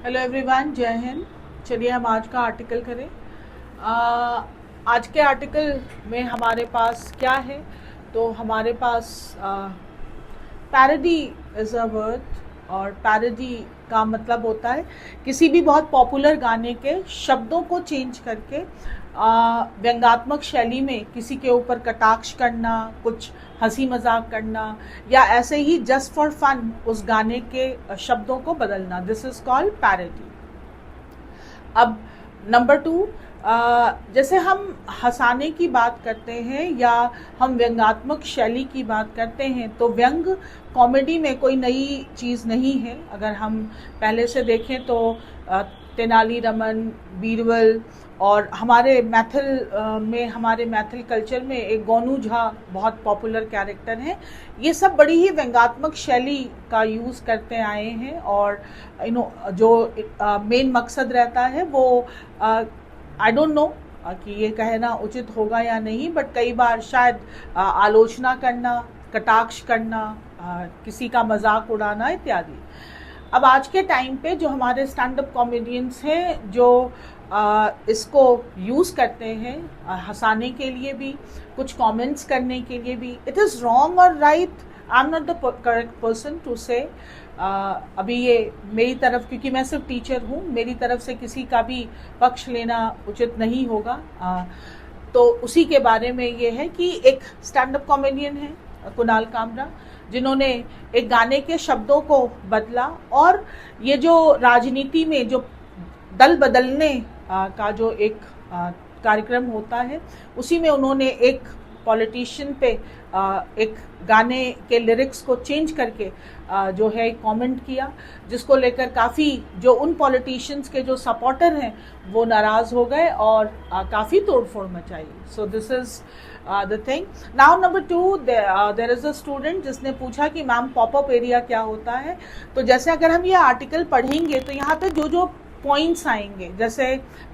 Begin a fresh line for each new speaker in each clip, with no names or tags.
Hello everyone, जय हिंद। चलिए हम आज का आर्टिकल करें। आज के आर्टिकल में हमारे पास क्या है? तो हमारे पास पैरोडी इज़ अ वर्ड, और पैरोडी का मतलब होता है किसी भी बहुत पॉपुलर गाने के शब्दों को चेंज करके व्यंग्यात्मक शैली में किसी के ऊपर कटाक्ष करना, कुछ हंसी मजाक करना, या ऐसे ही जस्ट फॉर फन उस गाने के शब्दों को बदलना। This is called parody. अब नंबर टू, जैसे हम हंसाने की बात करते हैं या हम व्यंग्यात्मक शैली की बात करते हैं, तो व्यंग कॉमेडी में कोई नई चीज़ नहीं है। अगर हम पहले से देखें तो तेनालीरामन, बीरबल, और हमारे हमारे मैथिल कल्चर में एक गोनू झा बहुत पॉपुलर कैरेक्टर हैं। ये सब बड़ी ही व्यंग्यात्मक शैली का यूज़ करते आए हैं, और जो मेन मकसद रहता है वो आई डोंट नो कि ये कहना उचित होगा या नहीं, बट कई बार शायद आलोचना करना, कटाक्ष करना, किसी का मजाक उड़ाना इत्यादि। अब आज के टाइम पे जो हमारे स्टैंड अप कॉमेडियंस हैं, जो इसको यूज़ करते हैं हंसाने के लिए भी, कुछ कमेंट्स करने के लिए भी, इट इज़ रॉन्ग और right, I am not the correct person to say. अभी ये मेरी तरफ, क्योंकि मैं सिर्फ टीचर हूँ, मेरी तरफ से किसी का भी पक्ष लेना उचित नहीं होगा। तो उसी के बारे में ये है कि एक स्टैंड अप कॉमेडियन है कुणाल कामरा, जिन्होंने एक गाने के शब्दों को बदला, और ये जो राजनीति में जो दल बदलने का जो एक कार्यक्रम होता है, उसी में उन्होंने एक पॉलिटिशियन पे एक गाने के लिरिक्स को चेंज करके जो है कमेंट किया, जिसको लेकर काफ़ी जो उन पॉलिटिशियंस के जो सपोर्टर हैं वो नाराज़ हो गए और काफ़ी तोड़फोड़ मचाई। So this is the thing. Now number two, there is a student जिसने पूछा कि मैम पॉपअप एरिया क्या होता है। तो जैसे अगर हम ये आर्टिकल पढ़ेंगे तो यहाँ पे जो जो पॉइंट्स आएंगे, जैसे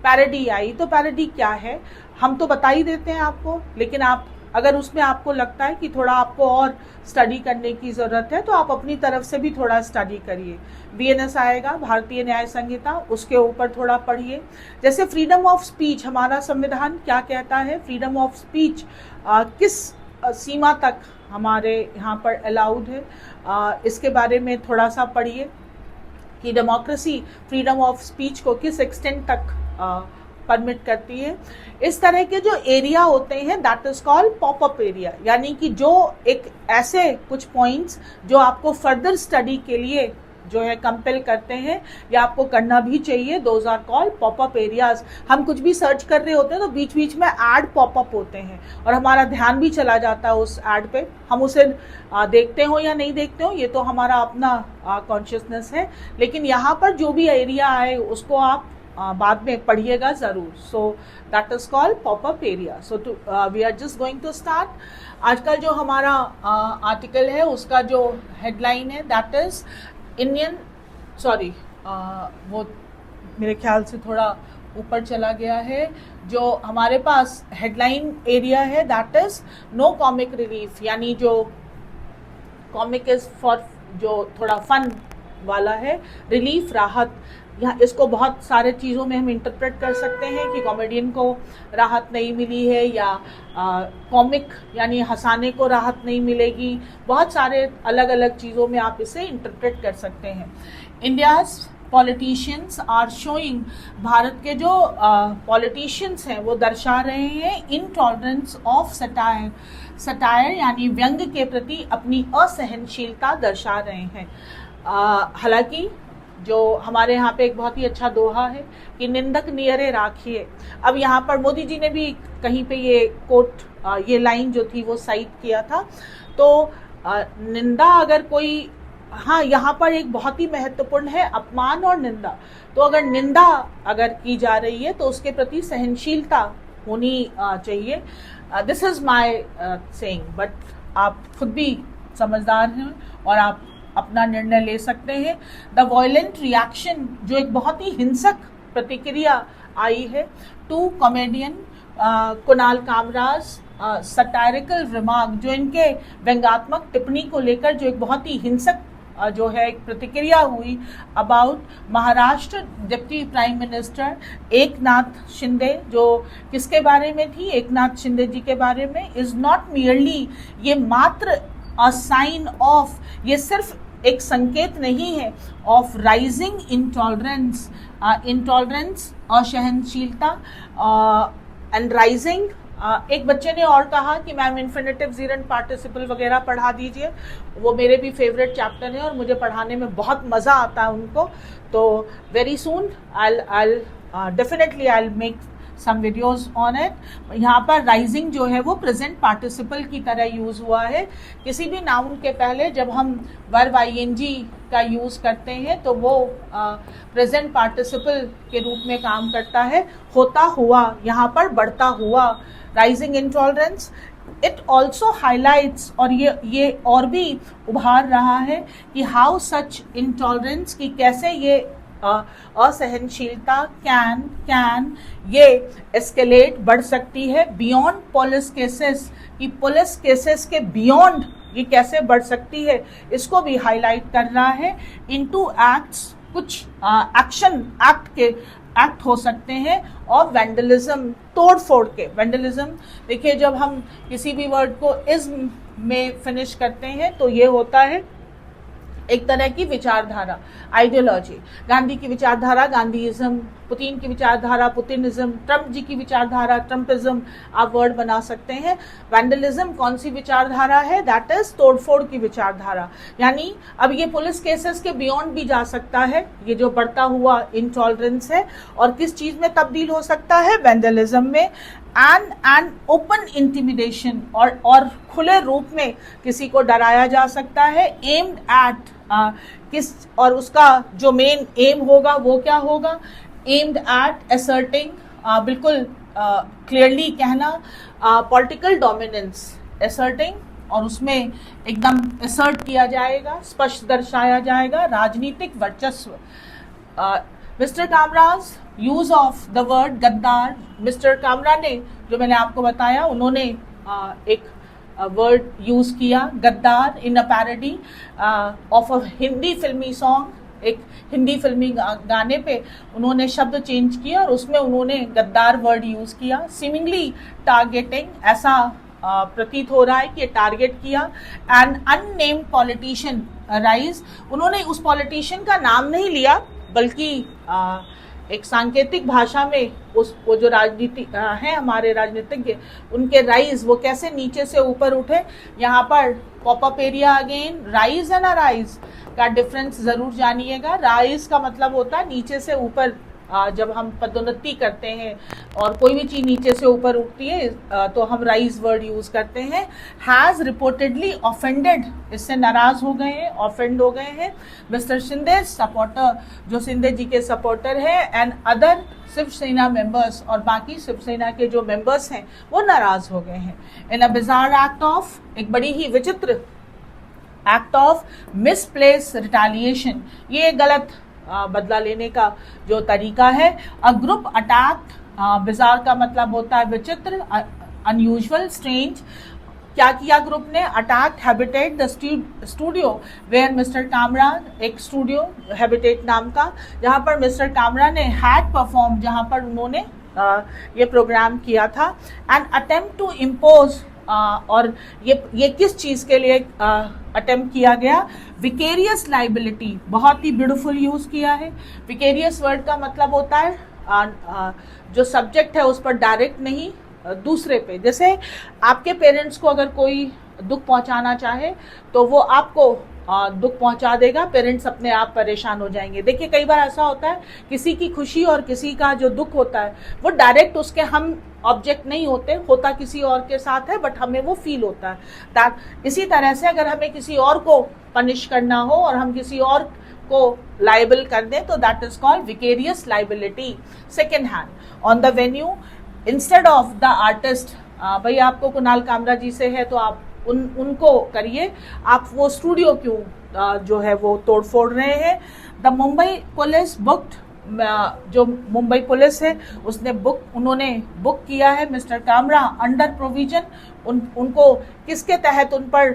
पैरोडी आई, तो पैरोडी क्या है हम तो बता ही देते हैं आपको, लेकिन आप अगर उसमें आपको लगता है कि थोड़ा आपको और स्टडी करने की ज़रूरत है, तो आप अपनी तरफ से भी थोड़ा स्टडी करिए। बीएनएस आएगा, भारतीय न्याय संहिता, उसके ऊपर थोड़ा पढ़िए। जैसे फ्रीडम ऑफ स्पीच, हमारा संविधान क्या कहता है, फ्रीडम ऑफ स्पीच किस सीमा तक हमारे यहाँ पर अलाउड है, इसके बारे में थोड़ा सा पढ़िए कि डेमोक्रेसी फ्रीडम ऑफ स्पीच को किस एक्सटेंट तक परमिट करती है। इस तरह के जो एरिया होते हैं, that is called popup area, यानी कि जो एक ऐसे कुछ पॉइंट्स जो आपको फर्दर स्टडी के लिए जो है कंपेल करते हैं, या आपको करना भी चाहिए, those are called popup areas. हम कुछ भी सर्च कर रहे होते हैं तो बीच बीच में ऐड पॉपअप होते हैं, और हमारा ध्यान भी चला जाता है उस ऐड पे। हम उसे देखते हो या नहीं देखते हो, ये तो हमारा अपना कॉन्शियसनेस है, लेकिन यहाँ पर जो भी एरिया आए उसको आप बाद में पढ़िएगा ज़रूर। So that is called popup area. So we are just going to start. आज का जो हमारा आर्टिकल है उसका जो हेडलाइन है, दैट इज इंडियन, सॉरी वो मेरे ख्याल से थोड़ा ऊपर चला गया है। जो हमारे पास हेडलाइन एरिया है, that is no comic relief, यानी जो कॉमिक इज फॉर जो थोड़ा फन वाला है, रिलीफ राहत। यहाँ इसको बहुत सारे चीज़ों में हम इंटरप्रेट कर सकते हैं कि कॉमेडियन को राहत नहीं मिली है, या कॉमिक यानी हंसाने को राहत नहीं मिलेगी। बहुत सारे अलग अलग चीज़ों में आप इसे इंटरप्रेट कर सकते हैं। India's politicians are showing, Bharat के जो पॉलिटिशियंस हैं वो दर्शा रहे हैं इनटॉलरेंस ऑफ सटायर, सटायर यानी व्यंग के प्रति अपनी असहनशीलता दर्शा रहे हैं। हालांकि जो हमारे यहाँ पे एक बहुत ही अच्छा दोहा है कि निंदक नियरे राखिए। अब यहाँ पर मोदी जी ने भी कहीं पे ये कोट, ये लाइन जो थी वो साइट किया था। तो निंदा अगर कोई, हाँ यहाँ पर एक बहुत ही महत्वपूर्ण है अपमान और निंदा। तो अगर निंदा अगर की जा रही है तो उसके प्रति सहनशीलता होनी चाहिए। This is my saying, but आप खुद भी समझदार हैं और आप अपना निर्णय ले सकते हैं। द वायलेंट रिएक्शन, जो एक बहुत ही हिंसक प्रतिक्रिया आई है to comedian Kunal Kamraj satirical remark, जो इनके व्यंग्यात्मक टिप्पणी को लेकर जो एक बहुत ही हिंसक जो है एक प्रतिक्रिया हुई about Maharashtra deputy prime minister Eknath Shinde, जो किसके बारे में थी, एकनाथ शिंदे जी के बारे में। इज नॉट मियरली, ये मात्र अ साइन ऑफ, ये सिर्फ एक संकेत नहीं है ऑफ राइजिंग इंटॉलरेंस, इंटॉलरेंस असहनशीलता एंड राइजिंग। एक बच्चे ने और कहा कि मैम इन्फिनेटिव जीरेंट पार्टिसिपल वगैरह पढ़ा दीजिए, वो मेरे भी फेवरेट चैप्टर है और मुझे पढ़ाने में बहुत मज़ा आता है उनको। तो very soon I definitely I make some videos on it. यहाँ पर राइजिंग जो है वो प्रेजेंट पार्टिसिपल की तरह यूज़ हुआ है। किसी भी नाउन के पहले जब हम वर्ब आईएनजी का यूज़ करते हैं तो वो प्रेजेंट पार्टिसिपल के रूप में काम करता है। होता हुआ, यहाँ पर बढ़ता हुआ, rising intolerance. It also highlights, और ये और भी उभार रहा है कि हाउ सच इंटॉलरेंस, की कैसे ये असहनशीलता कैन ये एस्केलेट, बढ़ सकती है बियॉन्ड पुलिस केसेस, कि पुलिस केसेस के बियॉन्ड ये कैसे बढ़ सकती है, इसको भी हाईलाइट कर रहा है। इनटू एक्ट्स, कुछ एक्शन एक्ट हो सकते हैं, और वैंडलिज्म, तोड़ फोड़ के। वैंडलिज्म देखिए, जब हम किसी भी वर्ड को इज्म में फिनिश करते हैं तो ये होता है एक तरह की विचारधारा, आइडियोलॉजी। गांधी की विचारधारा गांधीइज्म, पुतिन की विचारधारा पुतिनिज्म, ट्रम्प जी की विचारधारा ट्रम्पिज्म, आप वर्ड बना सकते हैं। वैंडलिज्म कौन सी विचारधारा है? दैट इज तोड़फोड़ की विचारधारा। यानी अब ये पुलिस केसेस के बियॉन्ड भी जा सकता है, ये जो बढ़ता हुआ इंटॉलरेंस है, और किस चीज में तब्दील हो सकता है? वैंडलिज्म में। एंड ओपन इंटिमिडेशन, और खुले रूप में किसी को डराया जा सकता है। एम्ड एट, किस, और उसका जो मेन एम होगा वो क्या होगा? एम्ड एट असर्टिंग, बिल्कुल क्लियरली कहना, पॉलिटिकल डोमिनेंस, असर्टिंग, और उसमें एकदम असर्ट किया जाएगा, स्पष्ट दर्शाया जाएगा राजनीतिक वर्चस्व। Mister Kamraj use of the word gaddar, mister Kamra ने, जो मैंने आपको बताया, उन्होंने एक वर्ड यूज किया गद्दार in a parody of a Hindi filmi song. एक हिंदी फिल्मी गाने पे उन्होंने शब्द चेंज किया और उसमें उन्होंने गद्दार वर्ड यूज किया। सीमिंगली टारगेटिंग, ऐसा प्रतीत हो रहा है कि टारगेट किया। एन अननेम्ड पॉलिटिशियन राइज, उन्होंने उस पॉलिटिशियन का नाम नहीं लिया, बल्कि एक सांकेतिक भाषा में वो जो राजनीति हैं हमारे राजनीतिज्ञ, उनके राइज, वो कैसे नीचे से ऊपर उठे। यहाँ पर popup area again, rise and rise का डिफरेंस जरूर जानिएगा। राइज का मतलब होता है नीचे से ऊपर, जब हम पदोन्नति करते हैं और कोई भी चीज नीचे से ऊपर उठती है तो हम राइज वर्ड यूज करते हैं। हैज रिपोर्टेडली ऑफेंडेड, इससे नाराज हो गए हैं, ऑफेंड हो गए हैं। मिस्टर शिंदे सपोर्टर, जो शिंदे जी के सपोर्टर है, एंड अदर शिवसेना मेंबर्स, और बाकी शिवसेना के जो मेंबर्स हैं वो नाराज हो गए हैं। इन अ बिजार एक्ट ऑफ, एक बड़ी ही विचित्र एक्ट ऑफ मिसप्लेस रिटालिएशन, ये गलत बदला लेने का जो तरीका है। अ ग्रुप अटैक, बिजार का मतलब होता है विचित्र, अनयूजुअल, स्ट्रेंज। क्या किया ग्रुप ने? Attack habitat the studio where mister Kamra, एक स्टूडियो हैबिटेट नाम का, जहां पर मिस्टर कामरा ने हैड परफॉर्म, जहां पर उन्होंने ये प्रोग्राम किया था। एंड अटेम्प्ट टू इम्पोज, और ये किस चीज के लिए अटेम्प्ट किया गया? विकेरियस लाइबिलिटी, बहुत ही ब्यूटीफुल यूज किया है। विकेरियस वर्ड का मतलब होता है जो सब्जेक्ट है उस पर डायरेक्ट नहीं, दूसरे पे। जैसे आपके पेरेंट्स को अगर कोई दुख पहुंचाना चाहे तो वो आपको दुख पहुंचा देगा, पेरेंट्स अपने आप परेशान हो जाएंगे। देखिए कई बार ऐसा होता है, किसी की खुशी और किसी का जो दुख होता है वो डायरेक्ट उसके हम ऑब्जेक्ट नहीं होते, होता किसी और के साथ है, बट हमें वो फील होता है। दैट इसी तरह से अगर हमें किसी और को पनिश करना हो और हम किसी और को लाइबल कर दें तो that is called vicarious liability. Second hand on the venue instead of the artist, भाई आपको कुणाल कामरा जी से है तो आप उनको करिए, आप वो स्टूडियो क्यों जो है वो तोड़ फोड़ रहे हैं। द मुंबई पुलिस बुक्ड, जो मुंबई पुलिस है उसने उन्होंने बुक किया है मिस्टर कामरा अंडर प्रोविजन उनको किसके तहत उन पर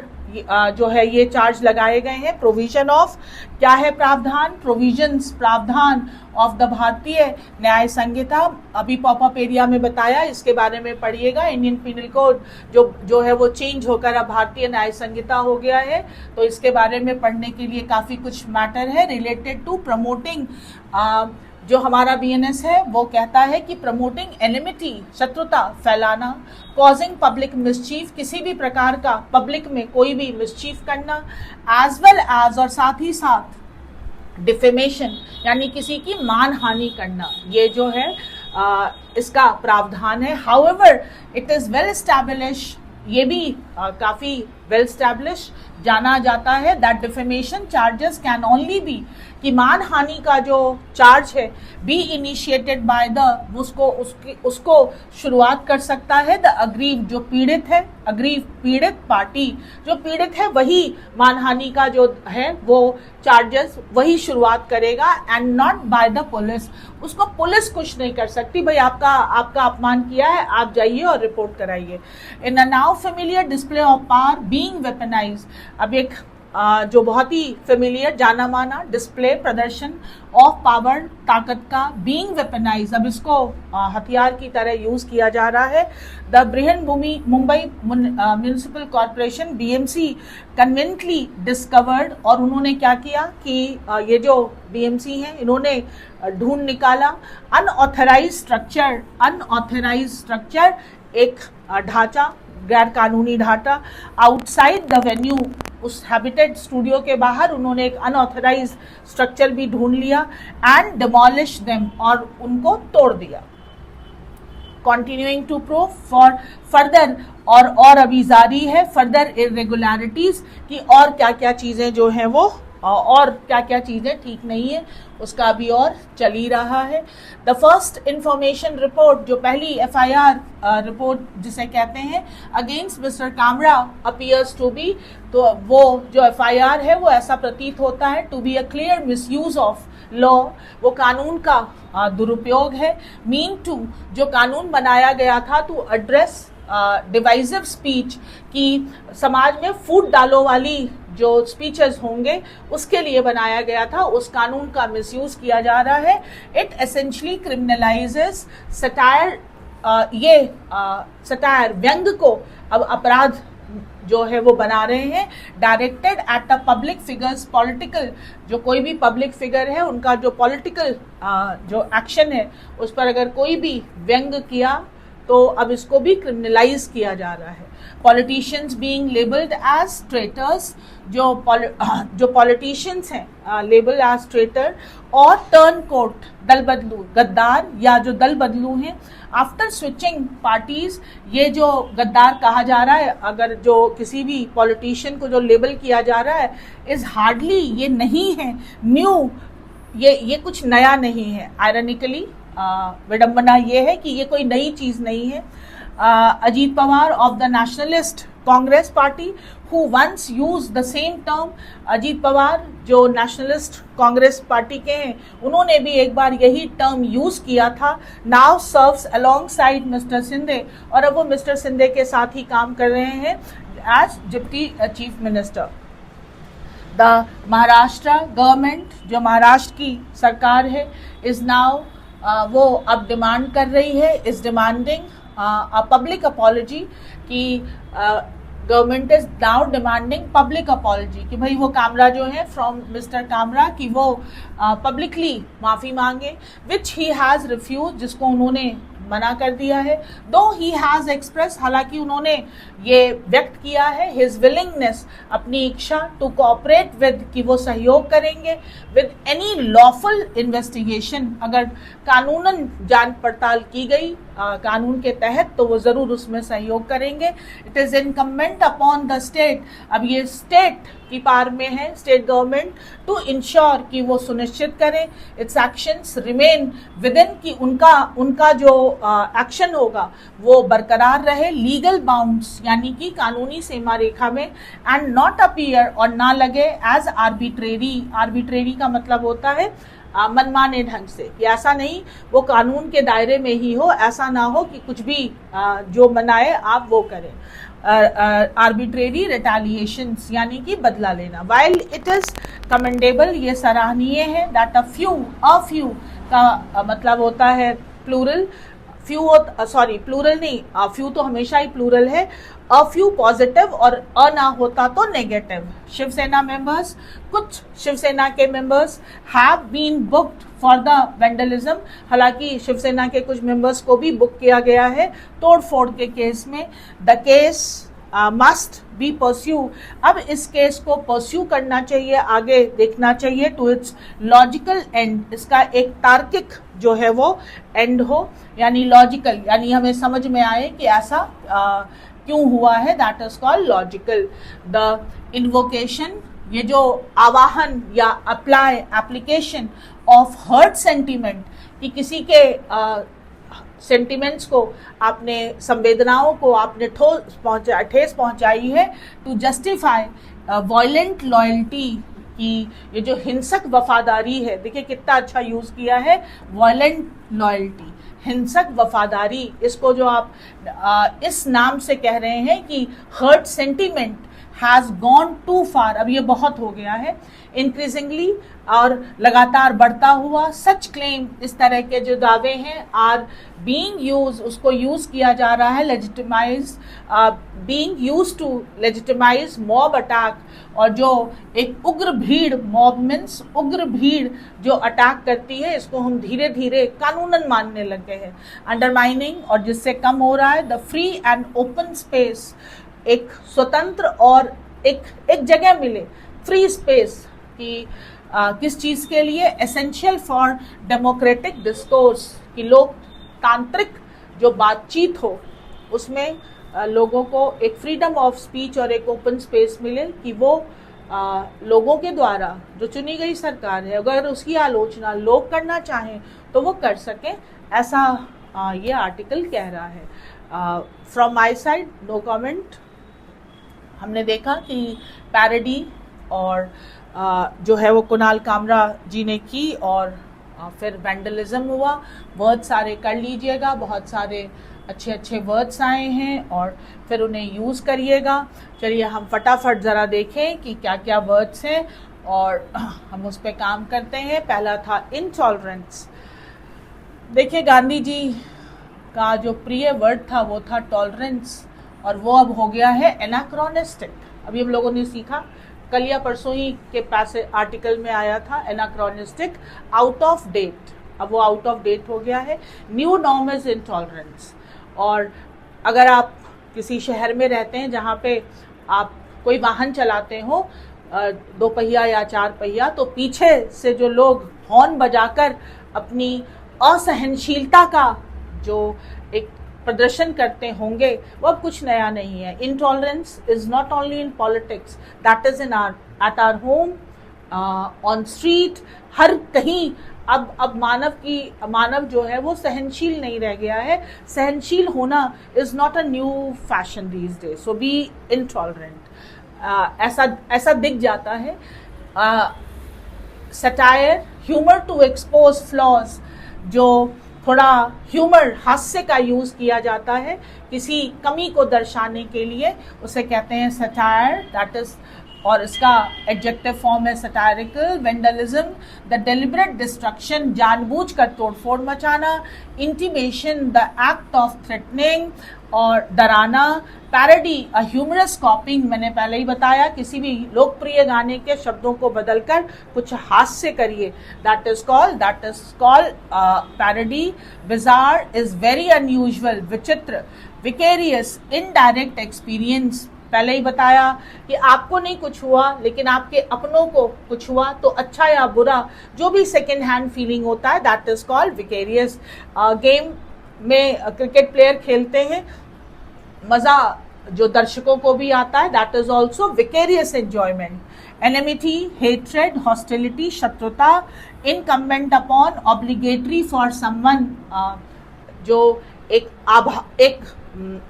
जो है ये चार्ज लगाए गए हैं। प्रोविजन ऑफ, क्या है प्रावधान, प्रोविजंस, प्रावधान ऑफ द भारतीय न्याय संहिता, अभी पॉपअप एरिया में बताया, इसके बारे में पढ़िएगा। इंडियन पिनल कोड जो है वो चेंज होकर अब भारतीय न्याय संहिता हो गया है, तो इसके बारे में पढ़ने के लिए काफ़ी कुछ मैटर है रिलेटेड टू प्रमोटिंग। जो हमारा बीएनएस है वो कहता है कि प्रमोटिंग एनिमिटी, शत्रुता फैलाना, कॉजिंग पब्लिक मिसचीफ, किसी भी प्रकार का पब्लिक में कोई भी मिसचीफ करना, एज वेल एज, और साथ ही साथ डिफेमेशन यानी किसी की मानहानि करना, ये जो है इसका प्रावधान है। However it is well establish, ये भी काफी वेल स्टैब्लिश जाना जाता है that defamation charges can only be, कि मानहानि का जो चार्ज है बी इनिशिएटेड बाय द, उसको शुरुआत कर सकता है द अग्रीव, जो पीड़ित है, अग्रीव पीड़ित पार्टी, जो पीड़ित है वही मानहानि का जो है वो चार्जेस वही शुरुआत करेगा, and not by the police. उसको पुलिस कुछ नहीं कर सकती, भाई आपका अपमान किया है, आप जाइए और रिपोर्ट कराइए। In a now familiar display of power being weaponised, अब एक जो बहुत ही फेमिलियर जाना माना डिस्प्ले, प्रदर्शन ऑफ पावर, ताकत का, बीइंग वेपनाइज, अब इसको हथियार की तरह यूज किया जा रहा है। द बृहनभूमि Mumbai municipal corporation BMC conveniently discovered, और उन्होंने क्या किया कि ये जो बीएमसी हैं इन्होंने ढूंढ निकाला अनऑथराइज स्ट्रक्चर, एक ढांचा, गैर कानूनी ढांचा, आउटसाइड द वेन्यू, उस हैबिटेट स्टूडियो के बाहर उन्होंने एक अनऑथराइज स्ट्रक्चर भी ढूंढ लिया, एंड डिमोलिश देम, और उनको तोड़ दिया। Continuing to prove for further, और अभी जारी है फर्दर इरेगुलरिटीज, कि और क्या क्या चीजें जो हैं वो, और क्या क्या चीजें ठीक नहीं है, उसका अभी और चल ही रहा है। द फर्स्ट इंफॉर्मेशन रिपोर्ट, जो पहली एफआईआर रिपोर्ट जिसे कहते हैं against mister Kamra appears to be, तो वो जो एफआईआर है वो ऐसा प्रतीत होता है to be a clear misuse of law, वो कानून का दुरुपयोग है। मीन टू, जो कानून बनाया गया था टू एड्रेस डिवाइसिव स्पीच, कि समाज में फूट डालो वाली जो स्पीचेस होंगे उसके लिए बनाया गया था, उस कानून का मिसयूज किया जा रहा है। इट एसेंशियली क्रिमिनलाइजेस सटायर, ये सटायर व्यंग को अब अपराध जो है वो बना रहे हैं, directed at a public figures political, जो कोई भी पब्लिक फिगर है उनका जो पॉलिटिकल जो एक्शन है उस पर अगर कोई भी व्यंग किया तो अब इसको भी क्रिमिनलाइज किया जा रहा है। Politicians being labelled as traitors, जो पॉलिटिशियंस हैं लेबल एज ट्रेटर, और टर्न कोट, दल बदलू, गद्दार या जो दल बदलू हैं। आफ्टर स्विचिंग पार्टीज, ये जो गद्दार कहा जा रहा है, अगर जो किसी भी पॉलिटिशियन को जो लेबल किया जा रहा है, इज हार्डली, ये नहीं है न्यू, ये कुछ नया नहीं है। आयरनिकली विडंबना ये है कि ये कोई नई चीज नहीं है। Ajit Pawar of the Nationalist Congress Party who once use the same term, Ajit Pawar जो नेशनलिस्ट कांग्रेस पार्टी के हैं उन्होंने भी एक बार यही टर्म यूज किया था। Now serves alongside mister Sindhe, और अब वो मिस्टर सिंधे के साथ ही काम कर रहे हैं as deputy chief minister. The Maharashtra government, जो महाराष्ट्र की सरकार है, इज नाउ वो अब डिमांड कर रही है, is demanding a public apology, कि government is now demanding public apology, कि भाई वो कामरा जो है फ्रॉम मिस्टर कामरा कि वो पब्लिकली माफ़ी मांगे, विच ही हैज़ रिफ्यूज, जिसको उन्होंने मना कर दिया है। दो ही हैज़ एक्सप्रेस, हालांकि उन्होंने ये व्यक्त किया है हिज विलिंगनेस, अपनी इच्छा टू कोऑपरेट विद, कि वो सहयोग करेंगे विद एनी लॉफुल इन्वेस्टिगेशन, अगर कानूनन जांच पड़ताल की गई कानून के तहत तो वो ज़रूर उसमें सहयोग करेंगे। It is incumbent upon the state, अब ये स्टेट की पार में है, स्टेट गवर्नमेंट, टू इंश्योर कि वो सुनिश्चित करें it's actions remain with in, कि उनका जो एक्शन होगा वो बरकरार रहे लीगल बाउंड्स, यानी कि कानूनी सीमा रेखा में, एंड नॉट अपीयर, और ना लगे एज आर्बिट्रेरी। आर्बिट्रेरी का मतलब होता है मनमाने ढंग से, कि ऐसा नहीं वो कानून के दायरे में ही हो, ऐसा ना हो कि कुछ भी जो मनाए आप वो करें। आर्बिट्रेरी रिटेलिएशंस यानी कि बदला लेना। वाइल इट इज कमेंडेबल, ये सराहनीय है, दैट अ फ्यू का मतलब होता है प्लूरल, प्लूरल नहीं, फ्यू तो हमेशा ही प्लूरल है, अ फ्यू पॉजिटिव और अ ना होता तो नेगेटिव। शिवसेना मेंबर्स, कुछ शिवसेना के members have been booked for the vandalism, हालांकि शिवसेना के कुछ मेंबर्स को भी बुक किया गया है तोड़फोड़ के केस में। The case must be pursue, अब इस केस को परस्यू करना चाहिए, आगे देखना चाहिए टू इट्स लॉजिकल एंड, इसका एक तार्किक जो है वो एंड हो, यानी लॉजिकल, यानी हमें समझ में आए कि ऐसा क्यों हुआ है, that is called logical. The invocation, ये जो आवाहन या apply application of hurt sentiment, कि किसी के सेंटिमेंट्स को आपने, संवेदनाओं को आपने ठेस पहुंचाई है, टू जस्टिफाई वायलेंट लॉयल्टी, कि ये जो हिंसक वफादारी है, देखिए कितना अच्छा यूज किया है, वायलेंट लॉयल्टी, हिंसक वफादारी, इसको जो आप इस नाम से कह रहे हैं कि hurt sentiment has gone too far, अब ये बहुत हो गया है, इंक्रीजिंगली और लगातार बढ़ता हुआ, सच क्लेम, इस तरह के जो दावे हैं, आर बीइंग यूज, उसको यूज किया जा रहा है, legitimize, being use to legitimize mob attack, और जो एक उग्र भीड़, मॉब मीन्स उग्र भीड़ जो अटैक करती है, इसको हम धीरे धीरे कानूनन मानने लग गए हैं, अंडरमाइनिंग, और जिससे कम हो रहा है the free and open space, एक स्वतंत्र और एक जगह मिले, फ्री स्पेस, कि किस चीज के लिए, एसेंशियल फॉर डेमोक्रेटिक डिस्कोर्स, कि लोकतांत्रिक जो बातचीत हो उसमें लोगों को एक फ्रीडम ऑफ स्पीच और एक ओपन स्पेस मिले, कि वो लोगों के द्वारा जो चुनी गई सरकार है, अगर उसकी आलोचना लोग करना चाहें तो वो कर सकें, ऐसा ये आर्टिकल कह रहा है। From my side no comment. हमने देखा कि पैरोडी और जो है वो कुणाल कामरा जी ने की, और फिर वैंडलिज्म हुआ, वर्ड सारे कर लीजिएगा, बहुत सारे अच्छे अच्छे वर्ड्स आए हैं और फिर उन्हें यूज़ करिएगा। चलिए हम फटाफट ज़रा देखें कि क्या क्या वर्ड्स हैं और हम उस पर काम करते हैं। पहला था इनटॉलरेंस। देखिए गांधी जी का जो प्रिय वर्ड था वो था टॉलरेंस, और वो अब हो गया है एनाक्रोनिस्टिक। अभी हम लोगों ने सीखा, कल या परसों ही के पास आर्टिकल में आया था एनाक्रोनिस्टिक, आउट ऑफ डेट, अब वो आउट ऑफ डेट हो गया है। New norm is intolerance. और अगर आप किसी शहर में रहते हैं जहाँ पे आप कोई वाहन चलाते हो, 2 पहिया या 4 पहिया, तो पीछे से जो लोग हॉर्न बजाकर अपनी असहनशीलता का जो एक प्रदर्शन करते होंगे, वो अब कुछ नया नहीं है। Intolerance is not only in politics, that is in at our home, on street, हर कहीं। अब मानव जो है वो सहनशील नहीं रह गया है। सहनशील होना is not a new fashion these days, so be intolerant. ऐसा दिख जाता है। Satire, humour to expose flaws, जो थोड़ा ह्यूमर, हास्य का यूज किया जाता है किसी कमी को दर्शाने के लिए, उसे कहते हैं सटायर, दैट इज, और इसका एडजेक्टिव फॉर्म है satirical. Vandalism, the deliberate destruction, जानबूझकर तोड़फोड़ मचाना। Intimidation, the act of threatening, और डराना। पैरोडी, अ ह्यूमरस कॉपिंग, मैंने पहले ही बताया, किसी भी लोकप्रिय गाने के शब्दों को बदलकर कुछ हास्य करिए, that is called parody. Bizarre is very unusual, विचित्र। विकेरियस, इनडायरेक्ट एक्सपीरियंस, पहले ही बताया कि आपको नहीं कुछ हुआ लेकिन आपके अपनों को कुछ हुआ, तो अच्छा या बुरा जो भी सेकेंड हैंड फीलिंग होता है, that is called vicarious. Game में क्रिकेट प्लेयर खेलते हैं, मजा जो दर्शकों को भी आता है, that is also vicarious enjoyment. Enmity, hatred, hostility, शत्रुता। Incumbent upon, obligatory for someone, जो एक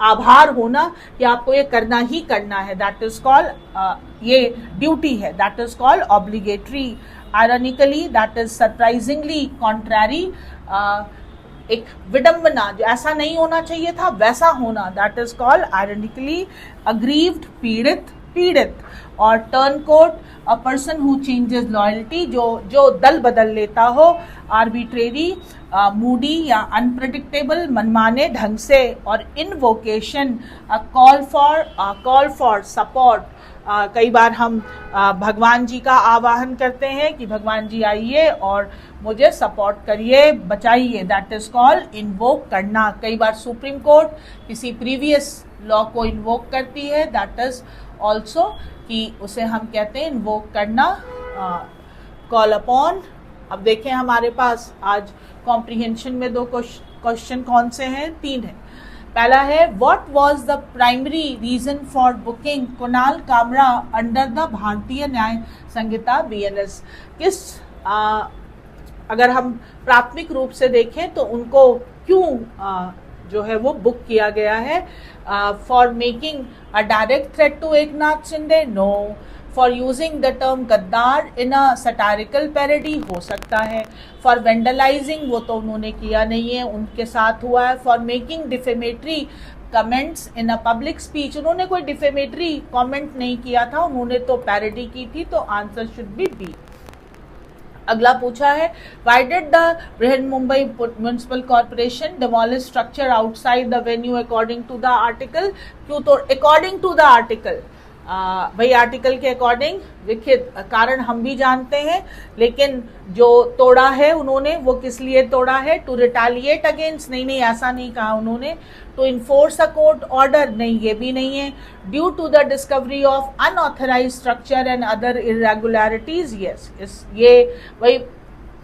आभार होना कि आपको ये करना ही करना है, दैट इज कॉल्ड, ये ड्यूटी है, that is called obligatory. Ironically, that is surprisingly contrary. एक विडंबना, जो ऐसा नहीं होना चाहिए था वैसा होना, that is called ironically aggrieved, पीड़ित, पीड़ित। और turncoat, a person who changes loyalty, जो दल बदल लेता हो। आर्बिट्रेरी, मूडी या अनप्रेडिक्टेबल, मनमाने ढंग से। और इनवोकेशन, कॉल फॉर सपोर्ट, कई बार हम भगवान जी का आवाहन करते हैं कि भगवान जी आइए और मुझे सपोर्ट करिए, बचाइए, दैट इज कॉल्ड इन्वोक करना। कई बार सुप्रीम कोर्ट किसी प्रीवियस लॉ को इन्वोक करती है, दैट इज ऑल्सो कि उसे हम कहते हैं इन्वोक करना, कॉल अपॉन। अब देखें हमारे पास आज कॉम्प्रिहेंशन में 2 क्वेश्चन कौन से हैं, 3 हैं। पहला है, what was the primary reason for booking Kunal Kamra under the Bharatiya Nyaya Samhita BNS। अगर हम प्राथमिक रूप से देखें तो उनको क्यों जो है वो बुक किया गया है? For making a direct threat to Eknath Shinde, no. For using the term gaddar in a satirical parody, हो सकता है। फॉर वेंडलाइजिंग, वो तो उन्होंने किया नहीं है, उनके साथ हुआ है। For making defamatory comments in a public speech, उन्होंने कोई डिफेमेटरी कमेंट नहीं किया था, उन्होंने तो पैरोडी की थी, तो आंसर शुड बी बी। अगला पूछा है, why did the Brihan Mumbai municipal corporation demolish structure outside the venue according to the article? क्यों? तो अकॉर्डिंग टू द आर्टिकल, भाई आर्टिकल के अकॉर्डिंग विखित, कारण हम भी जानते हैं, लेकिन जो तोड़ा है उन्होंने वो किस लिए तोड़ा है? टू रिटेलिएट अगेंस्ट, नहीं ऐसा नहीं कहा उन्होंने। To enforce a court order, नहीं, ये भी नहीं है। Due to the discovery of unauthorized structure and other irregularities, yes, ये वही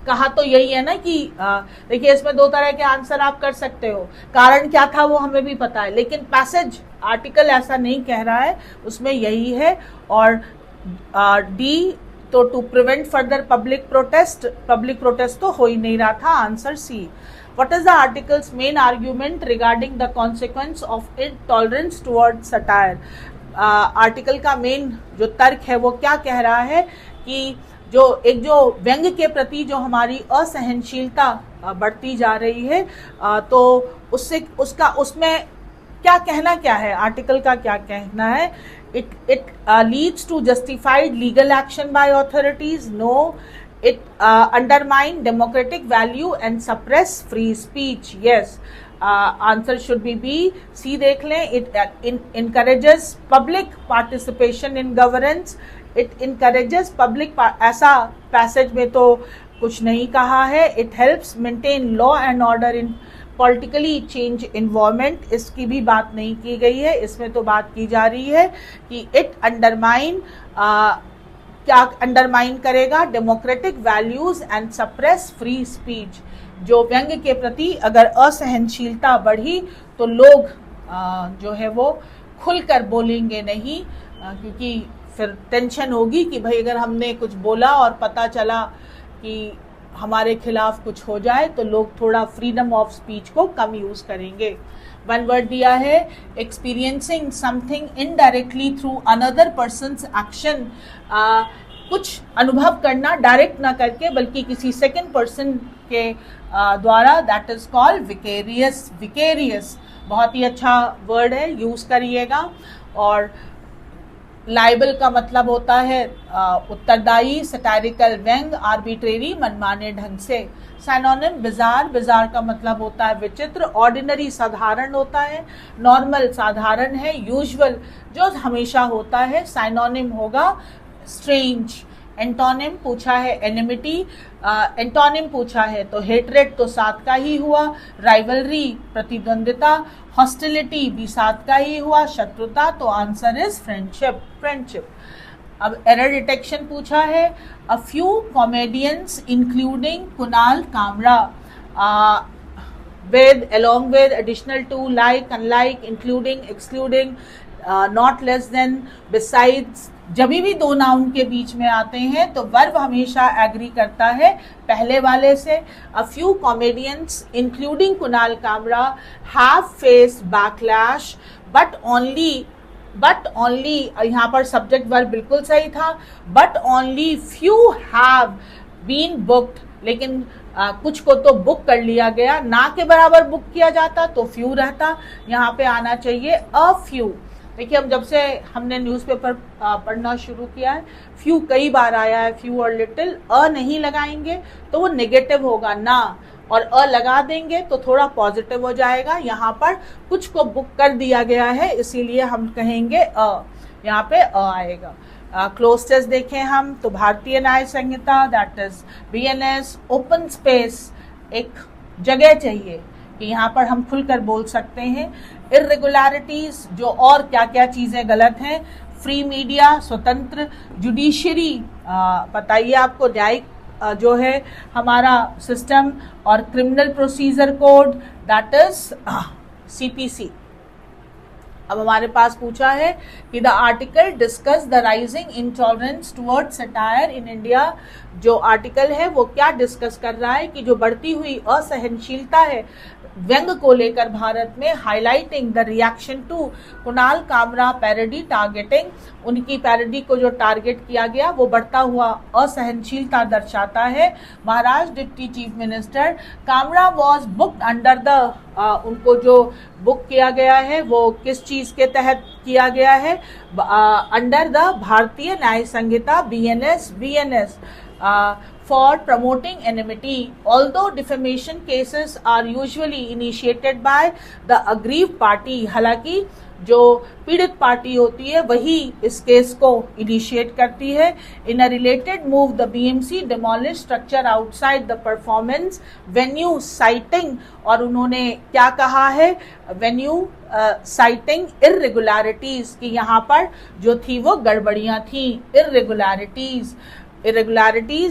कहा तो यही है ना कि देखिए इसमें 2 तरह के आंसर आप कर सकते हो। कारण क्या था वो हमें भी पता है, लेकिन पैसेज आर्टिकल ऐसा नहीं कह रहा है, उसमें यही है। और डी, तो to prevent further public protest तो हो ही नहीं रहा था, answer C. What is the article's main argument regarding the consequence of intolerance towards satire? Article का मेन जो तर्क है वो क्या कह रहा है कि जो व्यंग के प्रति जो हमारी असहनशीलता बढ़ती जा रही है, तो उसमें क्या कहना क्या है, आर्टिकल का क्या कहना है? It leads to justified legal action by authorities, no. It undermine democratic value and suppress free speech, yes. Answer should be B. C देख लें, it encourages public participation in governance. It encourages public ऐसा passage में तो कुछ नहीं कहा है। It helps maintain law and order in politically change environment, इसकी भी बात नहीं की गई है, इसमें तो बात की जा रही है कि it undermine क्या अंडरमाइन करेगा? Democratic values and suppress free speech. जो व्यंग के प्रति अगर असहनशीलता बढ़ी तो लोग जो है वो खुलकर बोलेंगे नहीं, क्योंकि फिर टेंशन होगी कि भाई अगर हमने कुछ बोला और पता चला कि हमारे खिलाफ कुछ हो जाए तो लोग थोड़ा फ्रीडम ऑफ स्पीच को कम यूज करेंगे। 1 वर्ड दिया है, experiencing something indirectly through another persons action, कुछ अनुभव करना डायरेक्ट ना करके बल्कि किसी सेकंड पर्सन के द्वारा, that is called vicarious. Vicarious बहुत ही अच्छा वर्ड है, यूज करिएगा। और लाइबल का मतलब होता है उत्तरदायी, सटारिकल व्यंग, आर्बिट्रेरी मनमाने ढंग से। साइनोनिम बिजार, बिजार का मतलब होता है विचित्र। ऑर्डिनरी साधारण होता है, नॉर्मल साधारण है, यूजुअल जो हमेशा होता है। साइनोनिम होगा स्ट्रेंज। एंटोनिम पूछा है एनिमिटी, एंटोनिम पूछा है तो हेट्रेड तो साथ का ही हुआ। राइवलरी प्रतिद्वंदिता, हॉस्टिलिटी भी साथ का ही हुआ। शत्रुता तो आंसर इज फ्रेंडशिप, फ्रेंडशिप। अब एरर डिटेक्शन पूछा है, अ few comedians including Kunal Kamra with along with additional to, like, unlike, including, excluding, not less than, besides, जब भी 2 नाउन के बीच में आते हैं तो वर्ब हमेशा एग्री करता है पहले वाले से। A few comedians including Kunal Kamra have face backlash but only यहाँ पर सब्जेक्ट वर्ब बिल्कुल सही था, but only few have been booked, लेकिन कुछ को तो बुक कर लिया गया, ना के बराबर बुक किया जाता तो फ्यू रहता, यहाँ पे आना चाहिए अ फ्यू। देखिए हम जब से हमने न्यूज़पेपर पढ़ना शुरू किया है, फ्यू कई बार आया है, फ्यू और लिटिल। अ नहीं लगाएंगे तो वो नेगेटिव होगा ना, और अ लगा देंगे तो थोड़ा पॉजिटिव हो जाएगा। यहाँ पर कुछ को बुक कर दिया गया है, इसीलिए हम कहेंगे अ, यहाँ पे अ आएगा। क्लोज टेस्ट देखें हम तो Bharatiya Nyaya Sanhita, that is BNS. Open space, एक जगह चाहिए कि यहाँ पर हम खुलकर बोल सकते हैं। इर्रेगुलरिटीज, जो और क्या क्या चीजें गलत हैं। फ्री मीडिया, स्वतंत्र जुडिशरी, बताइए आपको न्यायिक जो है हमारा सिस्टम, और criminal procedure code, that is CPC. अब हमारे पास पूछा है कि the article discuss the rising intolerance toward satire in India. जो आर्टिकल है वो क्या डिस्कस कर रहा है कि जो बढ़ती हुई असहनशीलता है व्यंग को लेकर भारत में, highlighting the reaction to Kunal Kamra parody targeting. उनकी पैरोडी को जो टारगेट किया गया वो बढ़ता हुआ असहनशीलता दर्शाता है। Maharashtra deputy chief minister Kamra was booked under the, उनको जो बुक किया गया है वो किस चीज के तहत किया गया है, under the Bharatiya Nyaya Samhita BNS for promoting enmity. Although defamation cases are usually initiated by the aggrieved party, हालांकि जो पीड़ित पार्टी होती है वही इस केस को इनिशिएट करती है। In a related move the BMC demolish structure outside the performance venue citing, और उन्होंने क्या कहा है, वेन्यू साइटिंग इर्रेगुलरिटीज, कि यहाँ पर जो थी वो गड़बड़ियां थी, irregularities.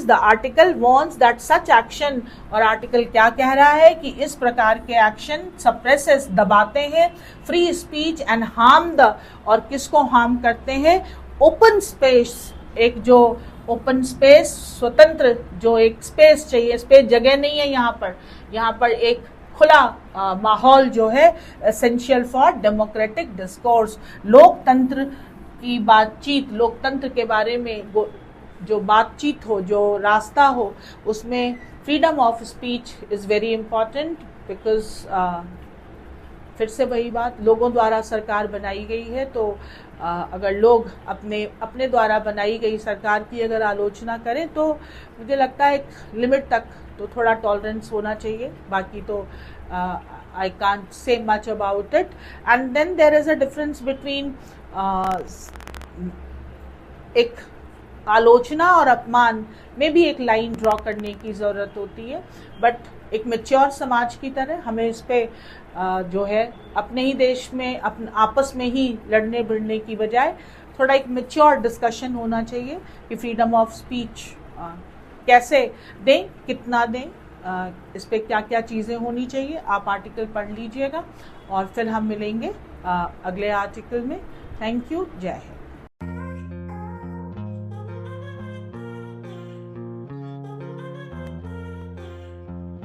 The article wants that such action, और आर्टिकल क्या कह रहा है कि इस प्रकार के एक्शन सप्रेसेस, दबाते हैं, free speech and harm the, और किसको हार्म करते हैं, ओपन स्पेस। एक जो ओपन स्पेस, स्वतंत्र जो एक स्पेस चाहिए, स्पेस जगह नहीं है यहाँ पर एक खुला माहौल जो है एसेंशियल फॉर डेमोक्रेटिक डिस्कोर्स। लोकतंत्र की बातचीत, लोकतंत्र के बारे में जो बातचीत हो, जो रास्ता हो, उसमें freedom of speech is very important, because फिर से वही बात, लोगों द्वारा सरकार बनाई गई है, तो अगर लोग अपने द्वारा बनाई गई सरकार की अगर आलोचना करें तो मुझे लगता है एक लिमिट तक तो थोड़ा टॉलरेंस होना चाहिए, बाकी तो I can't say much about it. And then there is a difference between एक आलोचना और अपमान में भी एक लाइन ड्रॉ करने की ज़रूरत होती है, बट एक मैच्योर समाज की तरह हमें इस पे जो है अपने ही देश में आपस में ही लड़ने भिड़ने की बजाय थोड़ा एक मैच्योर डिस्कशन होना चाहिए कि फ्रीडम ऑफ स्पीच कैसे दें, कितना दें, इस पे क्या क्या चीज़ें होनी चाहिए। आप आर्टिकल पढ़ लीजिएगा और फिर हम मिलेंगे अगले आर्टिकल में। थैंक यू, जय हिंद।